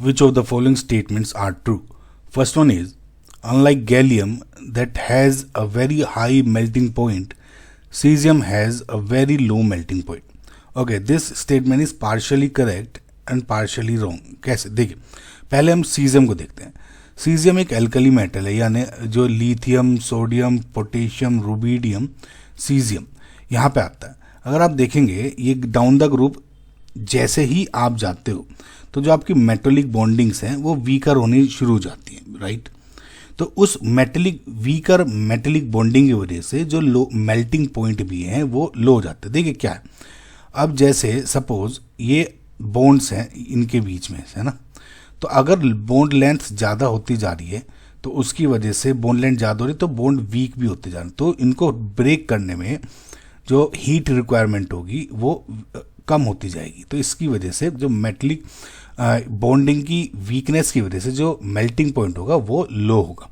Which of the following statements are true? First one is, unlike gallium that has a very high melting point, cesium has a very low melting point. Okay, this statement is partially correct and partially wrong. कैसे? देखिए, पहले हम caesium को देखते हैं. Caesium एक alkali metal है, यानी जो lithium, sodium, potassium, rubidium, caesium यहाँ पे आता है. अगर आप देखेंगे ये डाउन द ग्रुप जैसे ही आप जाते हो तो जो आपकी मेटलिक बॉन्डिंग्स हैं वो वीकर होनी शुरू हो जाती हैं, राइट. तो उस वीकर मेटलिक बॉन्डिंग की वजह से जो लो मेल्टिंग पॉइंट भी हैं वो लो हो जाते हैं. देखिए क्या है, अब जैसे सपोज ये बॉन्ड्स हैं इनके बीच में, है ना, तो अगर बॉन्ड लेंथ ज़्यादा होती जा रही है तो उसकी वजह से बॉन्ड लेंथ ज़्यादा हो रही है तो बॉन्ड वीक भी होते जा रहे हैं. तो इनको ब्रेक करने में जो हीट रिक्वायरमेंट होगी वो कम होती जाएगी. तो इसकी वजह से जो मेटलिक बॉन्डिंग की वीकनेस की वजह से जो मेल्टिंग पॉइंट होगा वो लो होगा.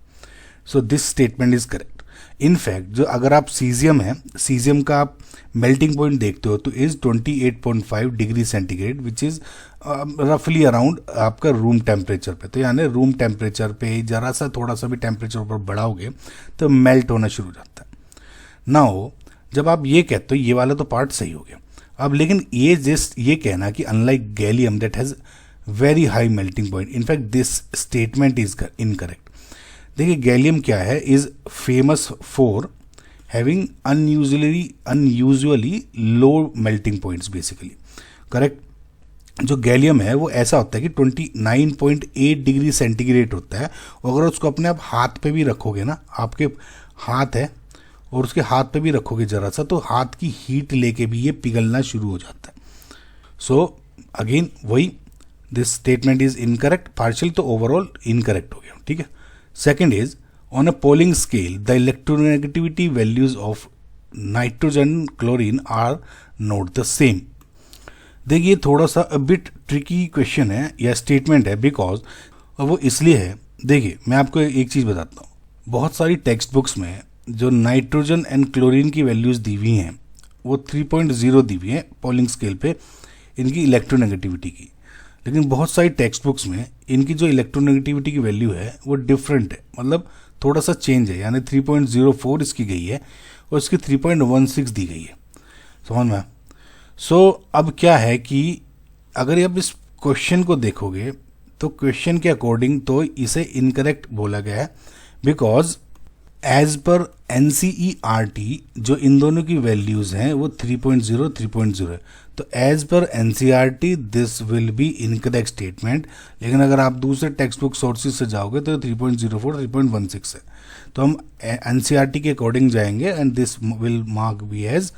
So this statement is correct. In fact जो अगर आप सीजियम है, सीजियम का आप मेल्टिंग पॉइंट देखते हो तो is 28.5 degree centigrade which is रफली अराउंड आपका रूम टेम्परेचर पे. तो यानी रूम टेम्परेचर पे जरा सा थोड़ा सा भी टेम्परेचर ऊपर बढ़ाओगे तो मेल्ट होना शुरू हो जाता है. नाउ जब आप ये कहते हो ये वाला तो पार्ट सही हो गया. अब लेकिन ये जस्ट ये कहना कि unlike gallium that has very high melting point, in fact this statement is incorrect. देखिए गैलियम क्या है, is famous for having unusually low melting points basically, correct. जो गैलियम है वो ऐसा होता है कि 29.8 डिग्री सेंटीग्रेड होता है. अगर उसको अपने आप हाथ पे भी रखोगे ना, आपके हाथ है और उसके हाथ पे भी रखोगे जरा सा तो हाथ की हीट लेके भी ये पिघलना शुरू हो जाता है. सो अगेन वही, this statement is incorrect. Partial तो ओवरऑल इनकरेक्ट हो गया, ठीक है. Second is, on a Pauling scale the electronegativity values of nitrogen chlorine are not the same. देखिए थोड़ा सा अ बिट ट्रिकी क्वेश्चन है या स्टेटमेंट है, बिकॉज वो इसलिए है. देखिए मैं आपको एक चीज़ बताता हूँ, बहुत सारी टेक्स्ट बुक्स में जो नाइट्रोजन एंड क्लोरीन की वैल्यूज़ दी हुई हैं वो 3.0 दी हुई हैं पोलिंग स्केल पे इनकी इलेक्ट्रोनेगेटिविटी की. लेकिन बहुत सारी टेक्स्ट बुक्स में इनकी जो इलेक्ट्रोनेगेटिविटी की वैल्यू है वो डिफरेंट है, मतलब थोड़ा सा चेंज है. यानी 3.04 इसकी गई है और इसकी 3.16 दी गई है. समझ में? सो अब क्या है कि अगर आप इस क्वेश्चन को देखोगे तो क्वेश्चन के अकॉर्डिंग तो इसे इनकरेक्ट बोला गया है, बिकॉज एज पर NCERT जो इन दोनों की वैल्यूज़ हैं वो 3.0 3.0 है. तो एज पर NCERT this will be incorrect statement. लेकिन अगर आप दूसरे टेक्स्ट बुक सोर्सेज से जाओगे तो 3.04 3.16 है. तो हम NCERT के अकॉर्डिंग जाएंगे and this will mark be as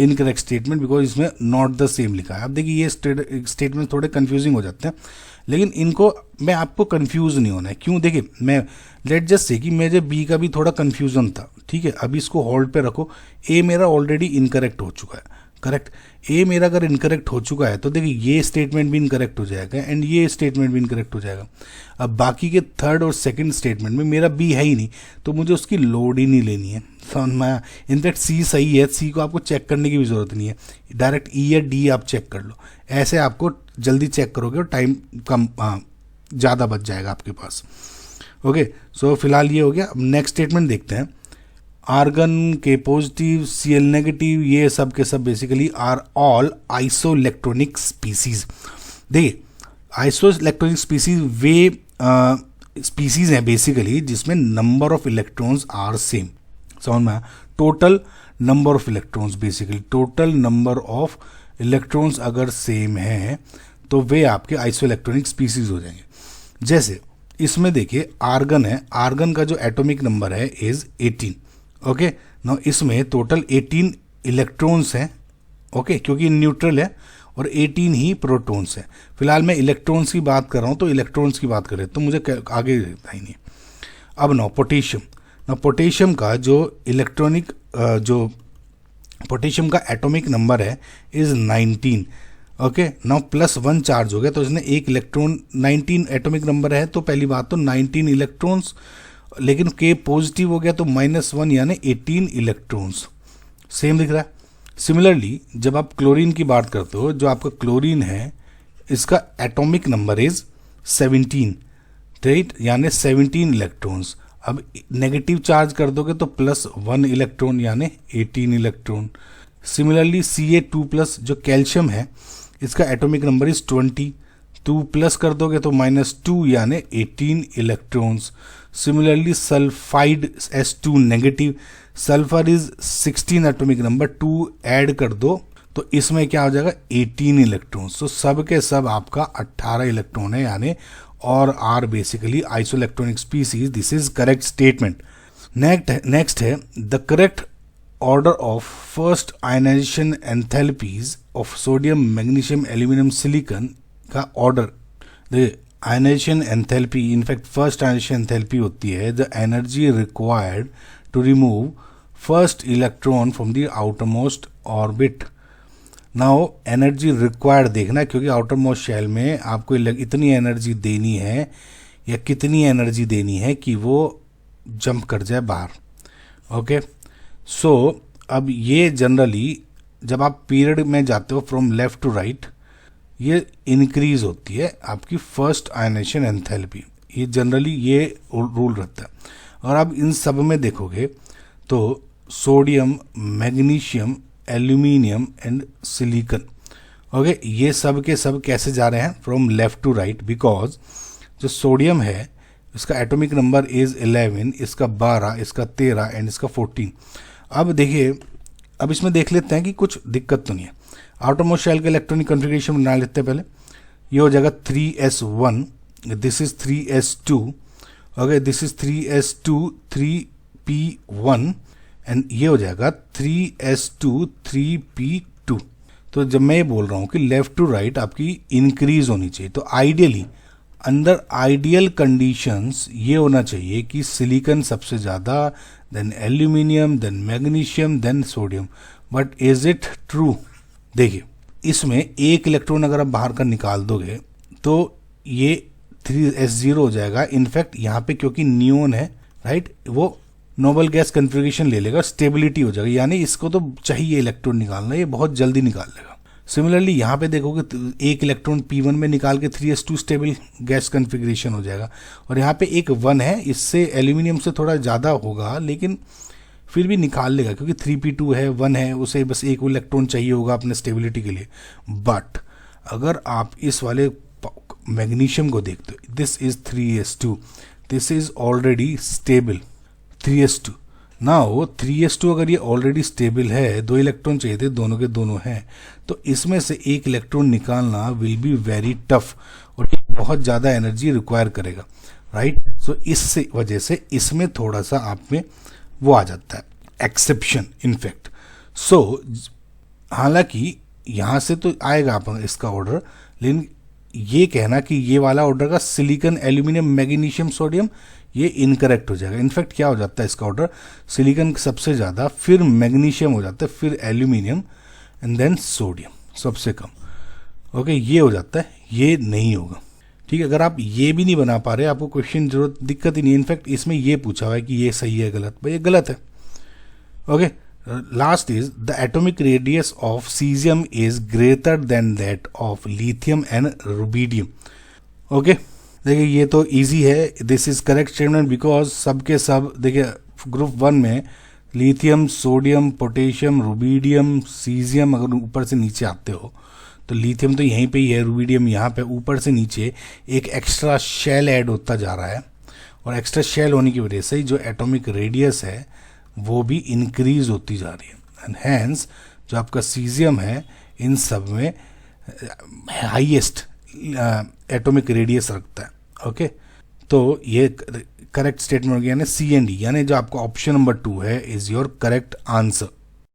incorrect statement because इसमें नॉट द सेम लिखा है. अब देखिए ये स्टेटमेंट थोड़े कंफ्यूजिंग हो जाते हैं, लेकिन इनको मैं आपको कंफ्यूज नहीं होना है. क्यों? देखिए मैं लेट जस्ट से कि मुझे बी का भी थोड़ा कंफ्यूजन था, ठीक है. अभी इसको होल्ड पे रखो. ए मेरा ऑलरेडी इनकरेक्ट हो चुका है, करेक्ट. ए मेरा अगर इनकरेक्ट हो चुका है तो देखिए ये स्टेटमेंट भी इनकरेक्ट हो जाएगा एंड ये स्टेटमेंट भी इनकरेक्ट हो जाएगा. अब बाकी के थर्ड और सेकंड स्टेटमेंट में मेरा बी है ही नहीं तो मुझे उसकी लोड ही नहीं लेनी है. समझ में? इनफैक्ट सी सही है, सी को आपको चेक करने की भी ज़रूरत नहीं है. डायरेक्ट ई या डी आप चेक कर लो. ऐसे आपको जल्दी चेक करोगे और टाइम कम ज़्यादा बच जाएगा आपके पास. ओके, सो फिलहाल ये हो गया. अब नेक्स्ट स्टेटमेंट देखते हैं. आर्गन के पॉजिटिव, Cl नेगेटिव, ये सब के सब basically are all isoelectronic species. देखिए आइसोइलेक्ट्रॉनिक स्पीसीज वे स्पीसीज हैं बेसिकली जिसमें number of electrons are same. समझ में? Total number of electrons, basically total number of electrons अगर सेम है तो वे आपके आइसोइलेक्ट्रॉनिक स्पीसीज हो जाएंगे. जैसे इसमें देखिए आर्गन है, आर्गन का जो एटॉमिक नंबर है इज 18. ओके, नाउ इसमें टोटल 18 इलेक्ट्रॉन्स हैं, ओके, क्योंकि न्यूट्रल है और 18 ही प्रोटॉन्स हैं. फिलहाल मैं इलेक्ट्रॉन्स की बात कर रहा हूँ तो इलेक्ट्रॉन्स की बात करें तो मुझे आगे रहता ही नहीं. अब नाउ पोटेशियम. नाउ पोटेशियम का जो इलेक्ट्रॉनिक जो पोटेशियम का एटॉमिक नंबर है इज 19. ओके, नाउ +1 चार्ज हो गया तो इसने एक इलेक्ट्रॉन, 19 एटॉमिक नंबर है तो पहली बात तो 19 इलेक्ट्रॉन्स, लेकिन के पॉजिटिव हो गया तो -1 यानी 18 इलेक्ट्रॉन्स. सेम दिख रहा है. सिमिलरली जब आप क्लोरीन की बात करते हो, जो आपका क्लोरीन है इसका एटॉमिक नंबर इज 17, राइट, यानी 17 इलेक्ट्रॉन्स। अब नेगेटिव चार्ज कर दोगे तो +1 इलेक्ट्रॉन यानी 18 इलेक्ट्रॉन। सिमिलरली Ca2+ जो कैल्शियम है इसका एटॉमिक नंबर इज 20, 2+ कर दोगे तो -2 यानी 18 electrons. Similarly sulphide S2 negative, sulphur is 16 atomic number, 2 add कर दो तो इसमें क्या हो जाएगा 18 इलेक्ट्रॉन्स। तो सब के सब आपका 18 इलेक्ट्रॉन है यानी और are basically isoelectronic species. This is correct statement. Next है the correct order of first ionization enthalpies of sodium, magnesium, aluminum, silicon का order। the ionization enthalpy, in fact first ionization enthalpy होती है the energy required to remove first electron from the outermost orbit। now energy required देखना, क्योंकि outermost shell में आपको इतनी energy देनी है या कितनी एनर्जी देनी है कि वो जंप कर जाए बाहर। ओके सो अब ये जनरली जब आप पीरियड में जाते हो फ्रॉम लेफ्ट टू राइट ये इंक्रीज होती है आपकी फर्स्ट आयनाइजेशन एंथैल्पी। ये जनरली ये रूल रहता है। और आप इन सब में देखोगे तो sodium, magnesium, aluminium and silicon, okay, ये सब के सब कैसे जा रहे हैं from left to right, because जो सोडियम है इसका एटॉमिक नंबर इज 11, इसका 12, इसका 13 एंड इसका 14। अब देखिए, अब इसमें देख लेते हैं कि कुछ दिक्कत तो नहीं है। आउटरमोस्ट शेल के इलेक्ट्रॉनिक कॉन्फ़िगरेशन बना लेते हैं पहले। ये हो जाएगा 3s1, this is 3s2, okay, this is 3s2 3p1 and ये हो जाएगा 3s2 3p2। तो जब मैं ये बोल रहा हूँ कि लेफ्ट टू राइट आपकी इंक्रीज होनी चाहिए, तो आइडियली अंडर आइडियल कंडीशंस ये होना चाहिए कि सिलिकॉन सबसे ज़्यादा, then aluminium, then magnesium, then sodium. But is it true? देखिए इसमें एक इलेक्ट्रॉन अगर आप बाहर का निकाल दोगे तो ये 3s0 हो जाएगा। इनफैक्ट यहाँ पे क्योंकि नियोन है, राइट, वो नोबल गैस कन्फिग्रेशन ले लेगा, स्टेबिलिटी हो जाएगा, यानी इसको तो चाहिए इलेक्ट्रॉन निकालना, ये बहुत जल्दी निकाल लेगा। सिमिलरली यहाँ पे देखोगे एक इलेक्ट्रॉन P1 में निकाल के 3s2 स्टेबल गैस कन्फिग्रेशन हो जाएगा। और यहाँ पे एक 1 है, इससे एल्यूमिनियम से थोड़ा ज़्यादा होगा लेकिन फिर भी निकाल लेगा, क्योंकि 3p2 है, 1 है, उसे बस एक इलेक्ट्रॉन चाहिए होगा अपने स्टेबिलिटी के लिए। बट अगर आप इस वाले मैग्नीशियम को देखते हो, this is 3s2, this is already stable 3s2। Now 3s2 अगर ये ऑलरेडी स्टेबल है, 2 इलेक्ट्रॉन चाहिए थे, दोनों के दोनों हैं, तो इसमें से एक इलेक्ट्रॉन निकालना विल बी वेरी टफ और बहुत ज़्यादा एनर्जी रिक्वायर करेगा, राइट। सो इस वजह से इसमें थोड़ा सा आप में वो आ जाता है एक्सेप्शन इनफैक्ट। सो हालांकि यहाँ से तो आएगा आप इसका ऑर्डर, लेकिन ये कहना कि ये वाला ऑर्डर का सिलिकॉन, एल्यूमिनियम, मैग्नीशियम, सोडियम, ये इनकरेक्ट हो जाएगा। इनफैक्ट क्या हो जाता है इसका ऑर्डर, सिलिकॉन सबसे ज़्यादा, फिर मैग्नीशियम हो जाता है, फिर एल्यूमिनियम एंड देन सोडियम सबसे कम। ओके, ये हो जाता है, ये नहीं होगा, ठीक है। अगर आप ये भी नहीं बना पा रहे, आपको क्वेश्चन जरूरत दिक्कत ही नहीं। इनफैक्ट इसमें ये पूछा हुआ है कि ये सही है गलत, भाई ये गलत है। Okay, last is the atomic radius of caesium is greater than that of lithium and rubidium. Okay, देखिए ये तो इजी है, this is correct statement because सब के सब देखिए ग्रुप 1 में lithium, sodium, potassium, rubidium, caesium, अगर ऊपर से नीचे आते हो तो लिथियम तो यहीं पे ही है, रुबिडियम यहाँ पे, ऊपर से नीचे एक एक्स्ट्रा शेल ऐड होता जा रहा है और एक्स्ट्रा शेल होने की वजह से जो एटॉमिक रेडियस है वो भी इंक्रीज होती जा रही है। एंड हैंस जो आपका सीजियम है इन सब में हाईएस्ट एटॉमिक रेडियस रखता है। ओके, तो ये करेक्ट स्टेटमेंट हो गया, यानी सी एंड डी, यानी जो आपका ऑप्शन नंबर 2 है इज योर करेक्ट आंसर।